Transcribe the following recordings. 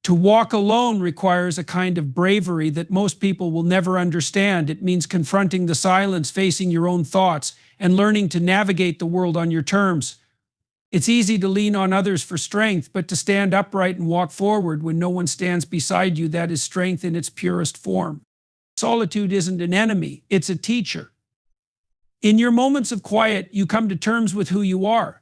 To walk alone requires a kind of bravery that most people will never understand. It means confronting the silence, facing your own thoughts, and learning to navigate the world on your terms. It's easy to lean on others for strength, but to stand upright and walk forward when no one stands beside you, that is strength in its purest form. Solitude isn't an enemy, it's a teacher. In your moments of quiet, you come to terms with who you are.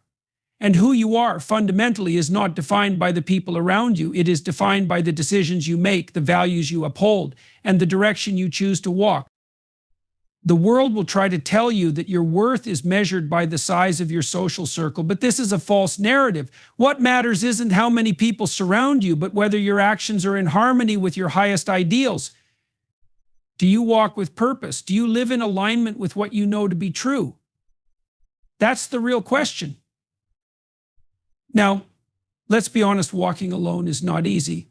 And who you are fundamentally is not defined by the people around you. It is defined by the decisions you make, the values you uphold, and the direction you choose to walk. The world will try to tell you that your worth is measured by the size of your social circle, but this is a false narrative. What matters isn't how many people surround you, but whether your actions are in harmony with your highest ideals. Do you walk with purpose? Do you live in alignment with what you know to be true? That's the real question. Now, let's be honest, walking alone is not easy.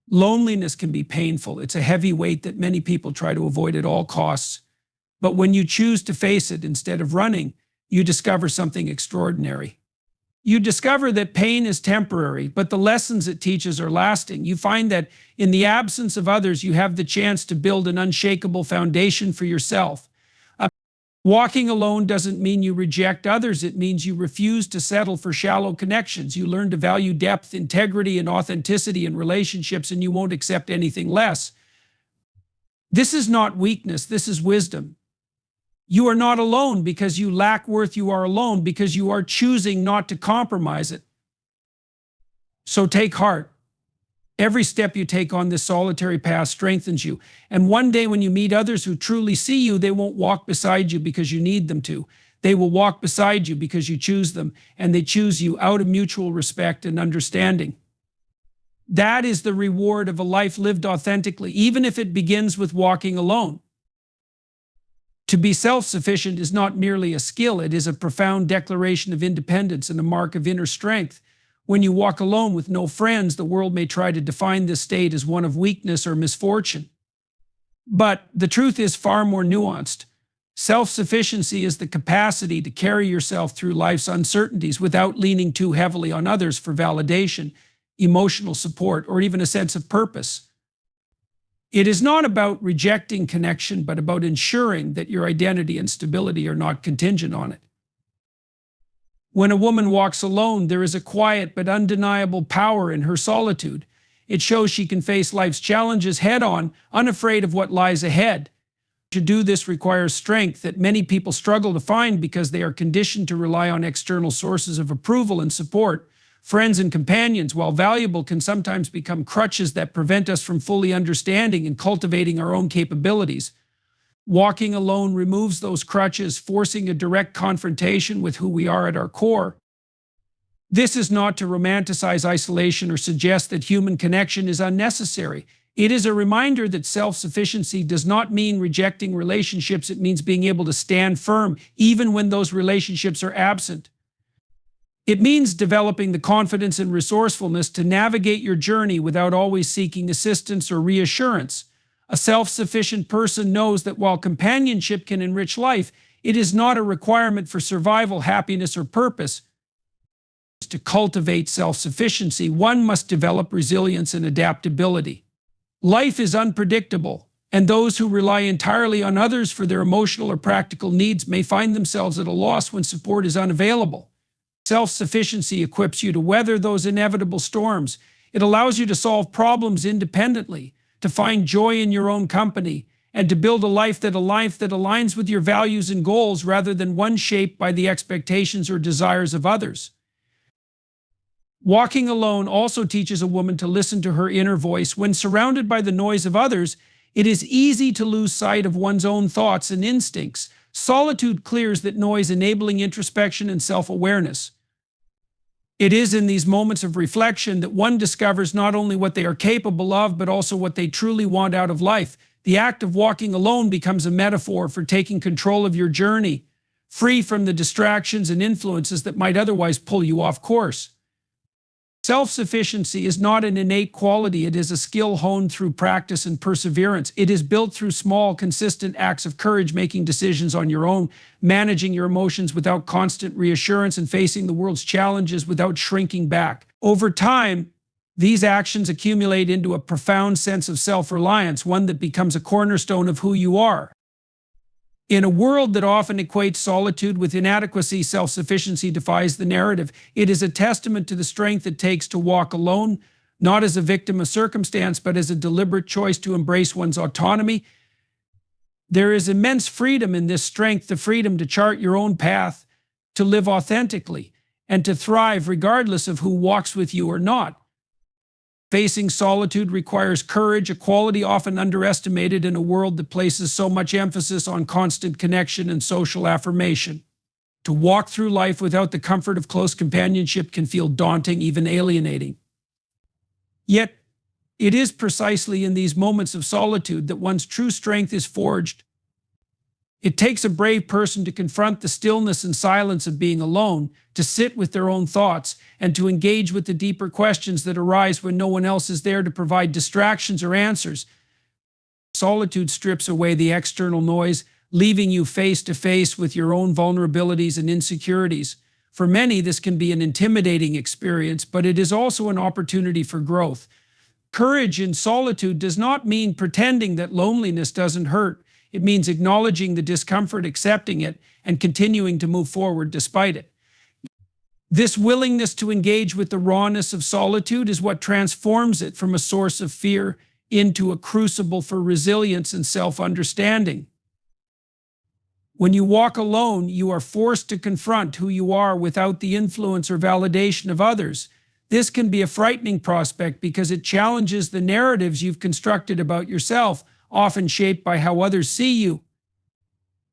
Loneliness can be painful. It's a heavy weight that many people try to avoid at all costs. But when you choose to face it instead of running, you discover something extraordinary. You discover that pain is temporary, but the lessons it teaches are lasting. You find that in the absence of others, you have the chance to build an unshakable foundation for yourself. Walking alone doesn't mean you reject others. It means you refuse to settle for shallow connections. You learn to value depth, integrity, and authenticity in relationships, and you won't accept anything less. This is not weakness, this is wisdom. You are not alone because you lack worth. You are alone because you are choosing not to compromise it. So take heart. Every step you take on this solitary path strengthens you. And one day when you meet others who truly see you, they won't walk beside you because you need them to. They will walk beside you because you choose them, and they choose you out of mutual respect and understanding. That is the reward of a life lived authentically, even if it begins with walking alone. To be self-sufficient is not merely a skill, it is a profound declaration of independence and a mark of inner strength. When you walk alone with no friends, the world may try to define this state as one of weakness or misfortune. But the truth is far more nuanced. Self-sufficiency is the capacity to carry yourself through life's uncertainties without leaning too heavily on others for validation, emotional support, or even a sense of purpose. It is not about rejecting connection, but about ensuring that your identity and stability are not contingent on it. When a woman walks alone, there is a quiet but undeniable power in her solitude. It shows she can face life's challenges head-on, unafraid of what lies ahead. To do this requires strength that many people struggle to find because they are conditioned to rely on external sources of approval and support. Friends and companions, while valuable, can sometimes become crutches that prevent us from fully understanding and cultivating our own capabilities. Walking alone removes those crutches, forcing a direct confrontation with who we are at our core. This is not to romanticize isolation or suggest that human connection is unnecessary. It is a reminder that self-sufficiency does not mean rejecting relationships. It means being able to stand firm even when those relationships are absent. It means developing the confidence and resourcefulness to navigate your journey without always seeking assistance or reassurance. A self-sufficient person knows that while companionship can enrich life, it is not a requirement for survival, happiness, or purpose. To cultivate self-sufficiency, one must develop resilience and adaptability. Life is unpredictable, and those who rely entirely on others for their emotional or practical needs may find themselves at a loss when support is unavailable. Self-sufficiency equips you to weather those inevitable storms. It allows you to solve problems independently, to find joy in your own company, and to build a life that aligns with your values and goals rather than one shaped by the expectations or desires of others. Walking alone also teaches a woman to listen to her inner voice. When surrounded by the noise of others, it is easy to lose sight of one's own thoughts and instincts. Solitude clears that noise, enabling introspection and self-awareness. It is in these moments of reflection that one discovers not only what they are capable of, but also what they truly want out of life. The act of walking alone becomes a metaphor for taking control of your journey, free from the distractions and influences that might otherwise pull you off course. Self-sufficiency is not an innate quality. It is a skill honed through practice and perseverance. It is built through small, consistent acts of courage, making decisions on your own, managing your emotions without constant reassurance, and facing the world's challenges without shrinking back. Over time, These actions accumulate into a profound sense of self-reliance, one that becomes a cornerstone of who you are. In a world that often equates solitude with inadequacy, self-sufficiency defies the narrative. It is a testament to the strength it takes to walk alone, not as a victim of circumstance, but as a deliberate choice to embrace one's autonomy. There is immense freedom in this strength, the freedom to chart your own path, to live authentically, and to thrive regardless of who walks with you or not. Facing solitude requires courage, a quality often underestimated in a world that places so much emphasis on constant connection and social affirmation. To walk through life without the comfort of close companionship can feel daunting, even alienating. Yet, it is precisely in these moments of solitude that one's true strength is forged. It takes a brave person to confront the stillness and silence of being alone, to sit with their own thoughts, and to engage with the deeper questions that arise when no one else is there to provide distractions or answers. Solitude strips away the external noise, leaving you face to face with your own vulnerabilities and insecurities. For many, this can be an intimidating experience, but it is also an opportunity for growth. Courage in solitude does not mean pretending that loneliness doesn't hurt. It means acknowledging the discomfort, accepting it, and continuing to move forward despite it. This willingness to engage with the rawness of solitude is what transforms it from a source of fear into a crucible for resilience and self-understanding. When you walk alone, you are forced to confront who you are without the influence or validation of others. This can be a frightening prospect because it challenges the narratives you've constructed about yourself, often shaped by how others see you.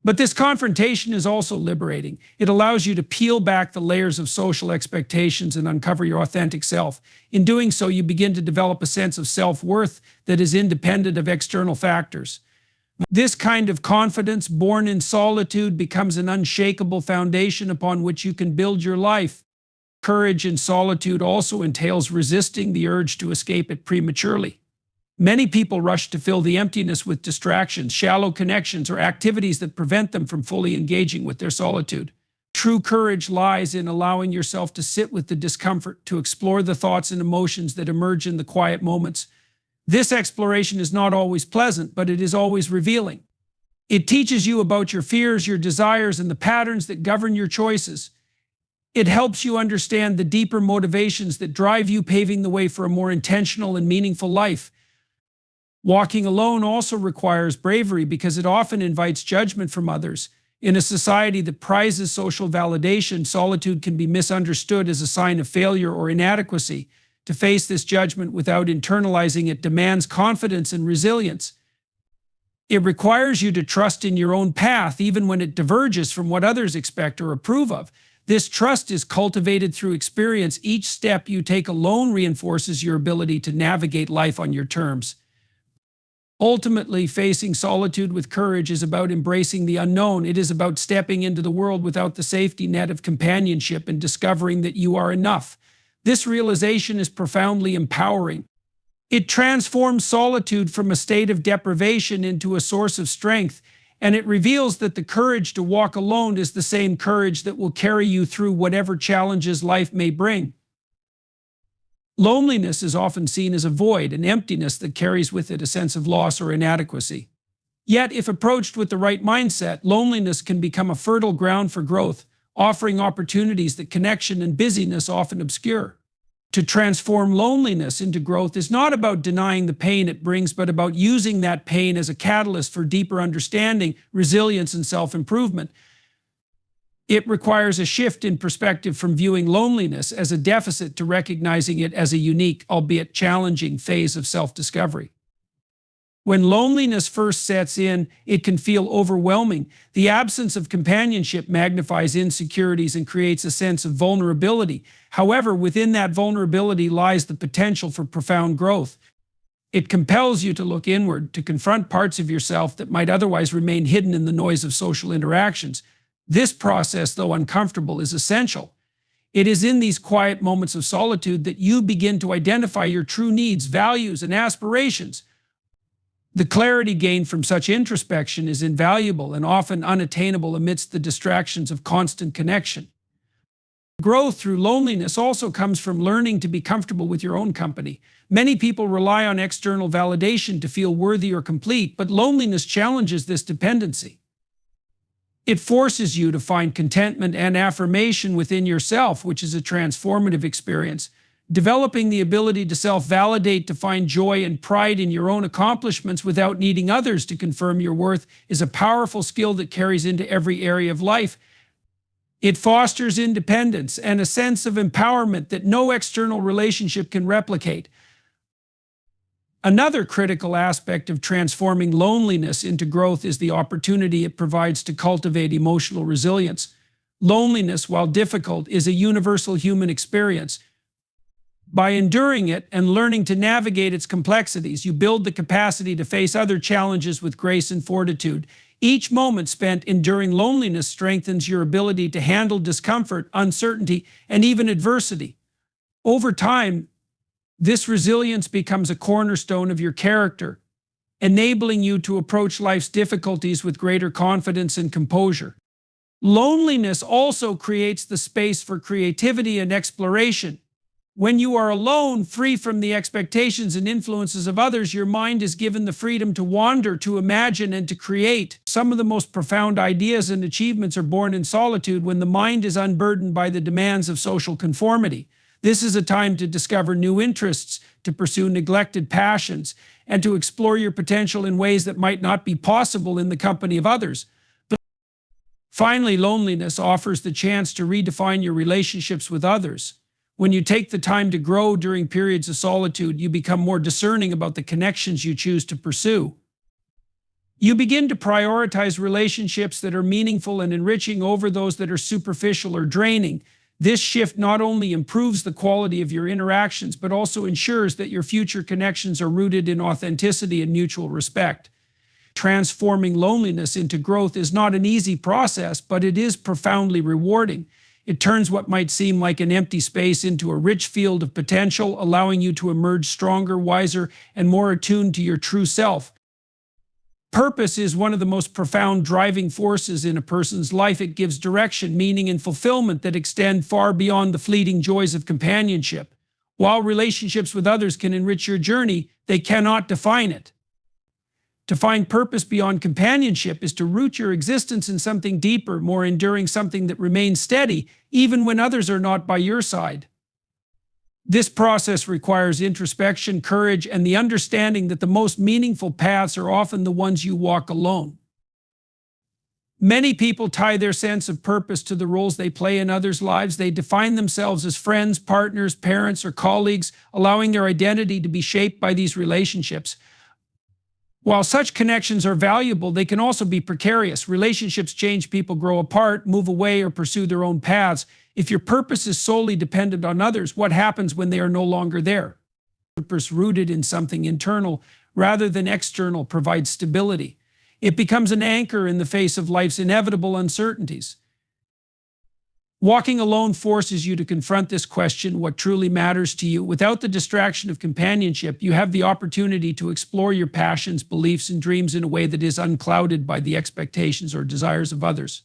But this confrontation is also liberating. It allows you to peel back the layers of social expectations and uncover your authentic self. In doing so, you begin to develop a sense of self-worth that is independent of external factors. This kind of confidence, born in solitude, becomes an unshakable foundation upon which you can build your life. Courage in solitude also entails resisting the urge to escape it prematurely. Many people rush to fill the emptiness with distractions, shallow connections, or activities that prevent them from fully engaging with their solitude. True courage lies in allowing yourself to sit with the discomfort, to explore the thoughts and emotions that emerge in the quiet moments. This exploration is not always pleasant, but it is always revealing. It teaches you about your fears, your desires, and the patterns that govern your choices. It helps you understand the deeper motivations that drive you, paving the way for a more intentional and meaningful life. Walking alone also requires bravery because it often invites judgment from others. In a society that prizes social validation, solitude can be misunderstood as a sign of failure or inadequacy. To face this judgment without internalizing it demands confidence and resilience. It requires you to trust in your own path, even when it diverges from what others expect or approve of. This trust is cultivated through experience. Each step you take alone reinforces your ability to navigate life on your terms. Ultimately, facing solitude with courage is about embracing the unknown. It is about stepping into the world without the safety net of companionship and discovering that you are enough. This realization is profoundly empowering. It transforms solitude from a state of deprivation into a source of strength, and it reveals that the courage to walk alone is the same courage that will carry you through whatever challenges life may bring. Loneliness is often seen as a void, an emptiness that carries with it a sense of loss or inadequacy. Yet, if approached with the right mindset, loneliness can become a fertile ground for growth, offering opportunities that connection and busyness often obscure. To transform loneliness into growth is not about denying the pain it brings, but about using that pain as a catalyst for deeper understanding, resilience, and self-improvement. It requires a shift in perspective from viewing loneliness as a deficit to recognizing it as a unique, albeit challenging, phase of self-discovery. When loneliness first sets in, it can feel overwhelming. The absence of companionship magnifies insecurities and creates a sense of vulnerability. However, within that vulnerability lies the potential for profound growth. It compels you to look inward, to confront parts of yourself that might otherwise remain hidden in the noise of social interactions. This process, though uncomfortable, is essential. It is in these quiet moments of solitude that you begin to identify your true needs, values, and aspirations. The clarity gained from such introspection is invaluable and often unattainable amidst the distractions of constant connection. Growth through loneliness also comes from learning to be comfortable with your own company. Many people rely on external validation to feel worthy or complete, but loneliness challenges this dependency. It forces you to find contentment and affirmation within yourself, which is a transformative experience. Developing the ability to self-validate, to find joy and pride in your own accomplishments without needing others to confirm your worth, is a powerful skill that carries into every area of life. It fosters independence and a sense of empowerment that no external relationship can replicate. Another critical aspect of transforming loneliness into growth is the opportunity it provides to cultivate emotional resilience. Loneliness, while difficult, is a universal human experience. By enduring it and learning to navigate its complexities, you build the capacity to face other challenges with grace and fortitude. Each moment spent enduring loneliness strengthens your ability to handle discomfort, uncertainty, and even adversity. Over time, this resilience becomes a cornerstone of your character, enabling you to approach life's difficulties with greater confidence and composure. Loneliness also creates the space for creativity and exploration. When you are alone, free from the expectations and influences of others, your mind is given the freedom to wander, to imagine, and to create. Some of the most profound ideas and achievements are born in solitude, when the mind is unburdened by the demands of social conformity. This is a time to discover new interests, to pursue neglected passions, and to explore your potential in ways that might not be possible in the company of others. Finally, loneliness offers the chance to redefine your relationships with others. When you take the time to grow during periods of solitude, you become more discerning about the connections you choose to pursue. You begin to prioritize relationships that are meaningful and enriching over those that are superficial or draining. This shift not only improves the quality of your interactions, but also ensures that your future connections are rooted in authenticity and mutual respect. Transforming loneliness into growth is not an easy process, but it is profoundly rewarding. It turns what might seem like an empty space into a rich field of potential, allowing you to emerge stronger, wiser, and more attuned to your true self. Purpose is one of the most profound driving forces in a person's life. It gives direction, meaning, and fulfillment that extend far beyond the fleeting joys of companionship. While relationships with others can enrich your journey, they cannot define it. To find purpose beyond companionship is to root your existence in something deeper, more enduring, something that remains steady, even when others are not by your side. This process requires introspection, courage, and the understanding that the most meaningful paths are often the ones you walk alone. Many people tie their sense of purpose to the roles they play in others' lives. They define themselves as friends, partners, parents, or colleagues, allowing their identity to be shaped by these relationships. While such connections are valuable, they can also be precarious. Relationships change, people grow apart, move away, or pursue their own paths. If your purpose is solely dependent on others, what happens when they are no longer there? Purpose rooted in something internal rather than external provides stability. It becomes an anchor in the face of life's inevitable uncertainties. Walking alone forces you to confront this question: what truly matters to you? Without the distraction of companionship, you have the opportunity to explore your passions, beliefs, and dreams in a way that is unclouded by the expectations or desires of others.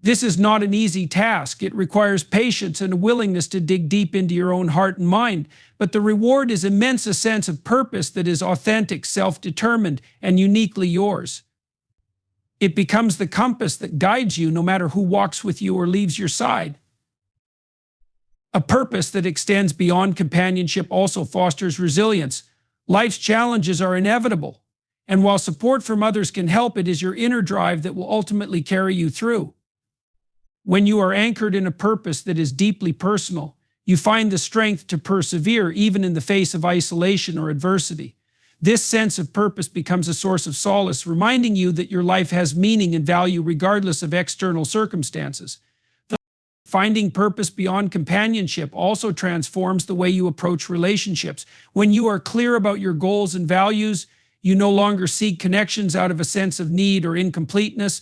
This is not an easy task. It requires patience and a willingness to dig deep into your own heart and mind, but the reward is immense: a sense of purpose that is authentic, self-determined, and uniquely yours. It becomes the compass that guides you no matter who walks with you or leaves your side. A purpose that extends beyond companionship also fosters resilience. Life's challenges are inevitable, and while support from others can help, it is your inner drive that will ultimately carry you through. When you are anchored in a purpose that is deeply personal, you find the strength to persevere even in the face of isolation or adversity. This sense of purpose becomes a source of solace, reminding you that your life has meaning and value regardless of external circumstances. Finding purpose beyond companionship also transforms the way you approach relationships. When you are clear about your goals and values, you no longer seek connections out of a sense of need or incompleteness.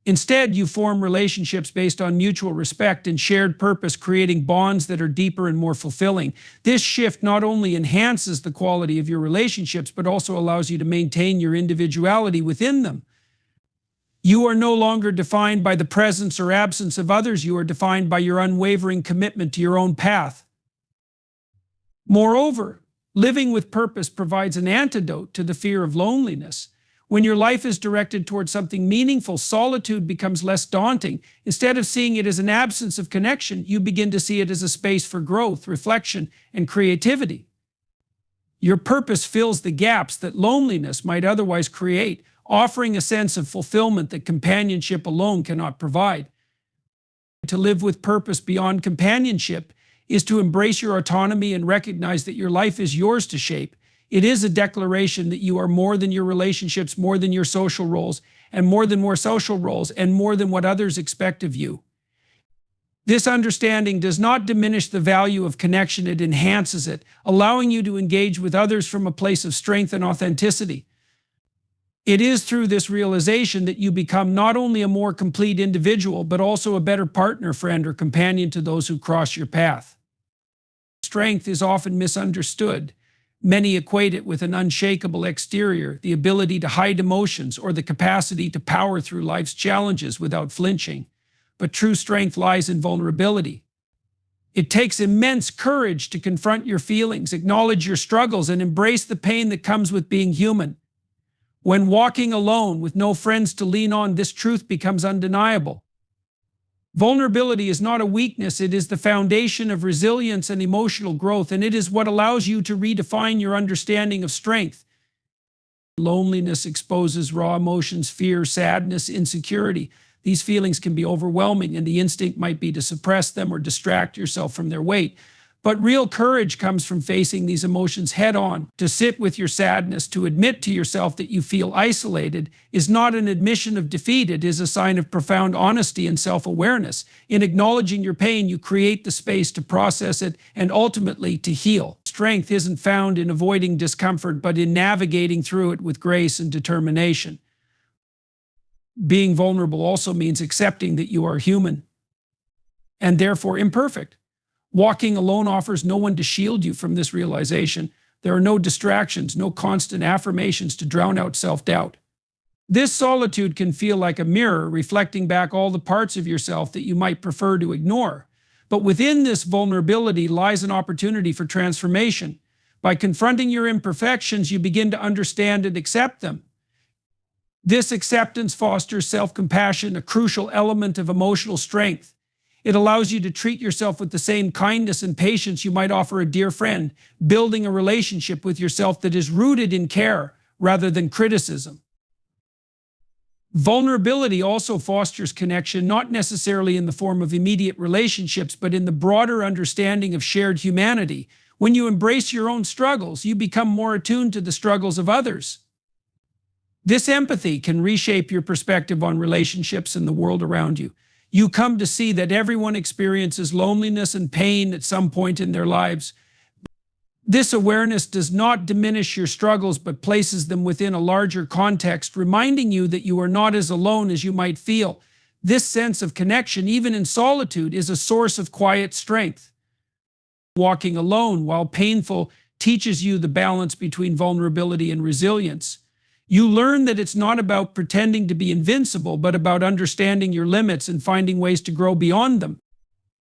Instead, you form relationships based on mutual respect and shared purpose, creating bonds that are deeper and more fulfilling. This shift not only enhances the quality of your relationships, but also allows you to maintain your individuality within them. You are no longer defined by the presence or absence of others. You are defined by your unwavering commitment to your own path. Moreover, living with purpose provides an antidote to the fear of loneliness. When your life is directed towards something meaningful, solitude becomes less daunting. Instead of seeing it as an absence of connection, you begin to see it as a space for growth, reflection, and creativity. Your purpose fills the gaps that loneliness might otherwise create, offering a sense of fulfillment that companionship alone cannot provide. To live with purpose beyond companionship is to embrace your autonomy and recognize that your life is yours to shape. It is a declaration that you are more than your relationships, more than your social roles, and more than what others expect of you. This understanding does not diminish the value of connection, it enhances it, allowing you to engage with others from a place of strength and authenticity. It is through this realization that you become not only a more complete individual, but also a better partner, friend, or companion to those who cross your path. Strength is often misunderstood. Many equate it with an unshakable exterior, the ability to hide emotions, or the capacity to power through life's challenges without flinching. But true strength lies in vulnerability. It takes immense courage to confront your feelings, acknowledge your struggles, and embrace the pain that comes with being human. When walking alone with no friends to lean on, this truth becomes undeniable. Vulnerability is not a weakness, it is the foundation of resilience and emotional growth, and it is what allows you to redefine your understanding of strength. Loneliness exposes raw emotions, fear, sadness, insecurity. These feelings can be overwhelming, and the instinct might be to suppress them or distract yourself from their weight. But real courage comes from facing these emotions head on. To sit with your sadness, to admit to yourself that you feel isolated, is not an admission of defeat. It is a sign of profound honesty and self-awareness. In acknowledging your pain, you create the space to process it and ultimately to heal. Strength isn't found in avoiding discomfort, but in navigating through it with grace and determination. Being vulnerable also means accepting that you are human and therefore imperfect. Walking alone offers no one to shield you from this realization. There are no distractions, no constant affirmations to drown out self-doubt. This solitude can feel like a mirror reflecting back all the parts of yourself that you might prefer to ignore. But within this vulnerability lies an opportunity for transformation. By confronting your imperfections, you begin to understand and accept them. This acceptance fosters self-compassion, a crucial element of emotional strength. It allows you to treat yourself with the same kindness and patience you might offer a dear friend, building a relationship with yourself that is rooted in care rather than criticism. Vulnerability also fosters connection, not necessarily in the form of immediate relationships, but in the broader understanding of shared humanity. When you embrace your own struggles, you become more attuned to the struggles of others. This empathy can reshape your perspective on relationships and the world around you. You come to see that everyone experiences loneliness and pain at some point in their lives. This awareness does not diminish your struggles, but places them within a larger context, reminding you that you are not as alone as you might feel. This sense of connection, even in solitude, is a source of quiet strength. Walking alone, while painful, teaches you the balance between vulnerability and resilience. You learn that it's not about pretending to be invincible, but about understanding your limits and finding ways to grow beyond them.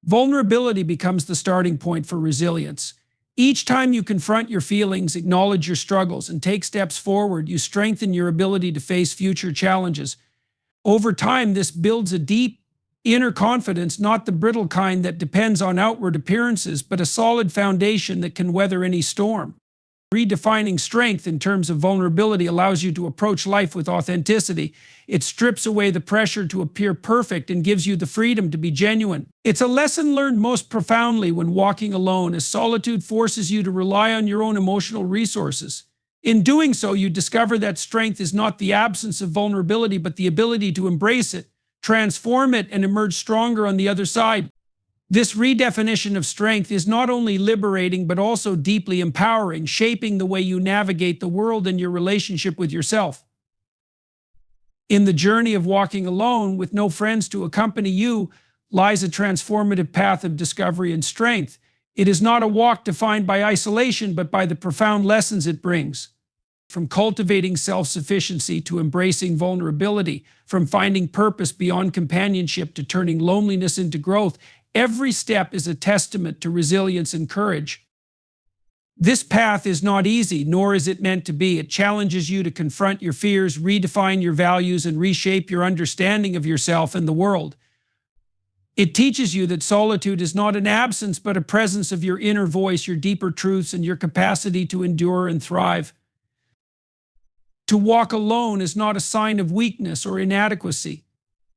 Vulnerability becomes the starting point for resilience. Each time you confront your feelings, acknowledge your struggles, and take steps forward, you strengthen your ability to face future challenges. Over time, this builds a deep inner confidence, not the brittle kind that depends on outward appearances, but a solid foundation that can weather any storm. Redefining strength in terms of vulnerability allows you to approach life with authenticity. It strips away the pressure to appear perfect and gives you the freedom to be genuine. It's a lesson learned most profoundly when walking alone, as solitude forces you to rely on your own emotional resources. In doing so, you discover that strength is not the absence of vulnerability, but the ability to embrace it, transform it, and emerge stronger on the other side. This redefinition of strength is not only liberating, but also deeply empowering, shaping the way you navigate the world and your relationship with yourself. In the journey of walking alone with no friends to accompany you lies a transformative path of discovery and strength. It is not a walk defined by isolation, but by the profound lessons it brings. from cultivating self-sufficiency to embracing vulnerability, from finding purpose beyond companionship to turning loneliness into growth. Every step is a testament to resilience and courage. This path is not easy, nor is it meant to be. It challenges you to confront your fears, redefine your values, and reshape your understanding of yourself and the world. It teaches you that solitude is not an absence, but a presence of your inner voice, your deeper truths, and your capacity to endure and thrive. To walk alone is not a sign of weakness or inadequacy.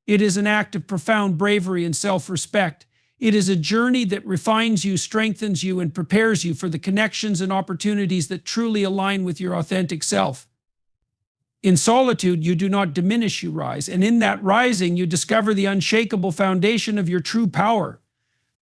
It is an act of profound bravery and self-respect. It is a journey that refines you, strengthens you, and prepares you for the connections and opportunities that truly align with your authentic self. In solitude, you do not diminish, you rise, and in that rising, you discover the unshakable foundation of your true power.